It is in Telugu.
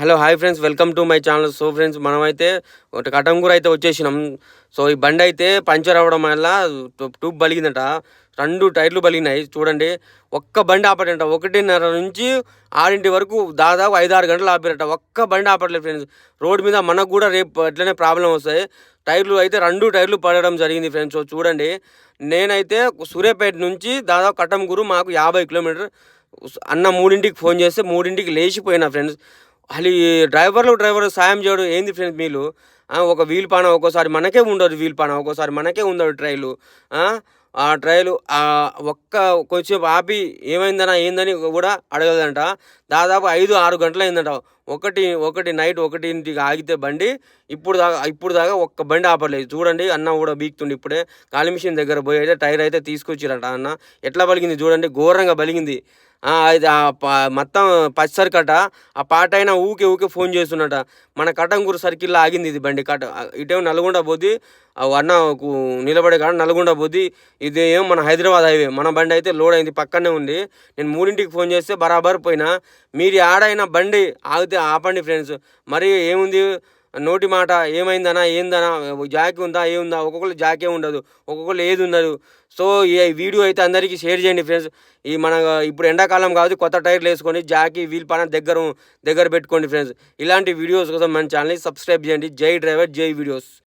Hello! Hi friends. Welcome to my channel. So friends మనమైతే ఒకటి కటంగూరు అయితే వచ్చేసినాం. సో ఈ బండయితే పంచర్ అవ్వడం వల్ల ట్యూబ్ పలిగిందట. 2 టైర్లు పలిగినాయి. చూడండి, ఒక్క బండి ఆపటంట. 1:30 నుంచి 6 వరకు దాదాపు 5, 6 గంటలు ఆపారట. ఒక్క బండి ఆపట్లేదు ఫ్రెండ్స్. రోడ్ మీద మనకు కూడా రేపు అట్లనే ప్రాబ్లం వస్తాయి. టైర్లు అయితే 2 టైర్లు పడడం జరిగింది ఫ్రెండ్స్. సో చూడండి, నేనైతే సూర్యాపేట నుంచి దాదాపు కటంగూరు మాకు 50 కిలోమీటర్. అన్న 3కి ఫోన్ చేస్తే 3కి లేచిపోయినా ఫ్రెండ్స్. అసలు ఈ డ్రైవర్ సాయం చేయడం ఏంది ఫ్రెండ్స్ వీళ్ళు. ఒక వీల్ పాన ఒక్కోసారి మనకే ఉండదు, వీల్ పాన ఒక్కోసారి మనకే ఉండదు ట్రైలు. ఆ ట్రైలు ఒక్క కొంచెం ఆపి ఏమైందనా ఏందని కూడా అడగదంట. దాదాపు 5, 6 గంటలు అయిందంట. ఒకటి నైట్ 1కి ఆగితే బండి ఇప్పుడు దాకా ఒక్క బండి ఆపలేదు. చూడండి, అన్న కూడా బీక్తుండి ఇప్పుడే కాలి మిషన్ దగ్గర పోయి అయితే టైర్ అయితే తీసుకొచ్చిరంట. అన్న ఎట్లా బలిగింది చూడండి, ఘోరంగా బలిగింది. అది మొత్తం పచ్చరికట. ఆ పాట అయినా ఊకే ఫోన్ చేస్తున్నట. మన కటంగూరు సర్కిల్లో ఆగింది ఇది బండి. ఇటేమో నల్గొండ పోద్ది, అన్నకు నిలబడే కాడ నల్గొండ పోద్ది. ఇదేమో మన హైదరాబాద్ హైవే. మన బండి అయితే లోడ్ అయింది, పక్కనే ఉంది. నేను 3కి ఫోన్ చేస్తే బరాబర్ పోయినా. మీరు ఆడైనా బండి ఆగితే ఆపండి ఫ్రెండ్స్. మరి ఏముంది నోటి మాట, ఏమైందనా ఏందనా, జాకీ ఉందా ఏముందా, ఒక్కొక్కరు జాకే ఉండదు, ఒక్కొక్కరు ఏది ఉండదు. సో ఈ వీడియో అయితే అందరికీ షేర్ చేయండి ఫ్రెండ్స్. మన ఇప్పుడు ఎండాకాలం కాదు, కొత్త టైర్లు వేసుకొని జాకీ వీల్ పాన దగ్గర పెట్టుకోండి ఫ్రెండ్స్. ఇలాంటి వీడియోస్ కోసం మన ఛానల్ని సబ్స్క్రైబ్ చేయండి. జై డ్రైవర్ జై వీడియోస్.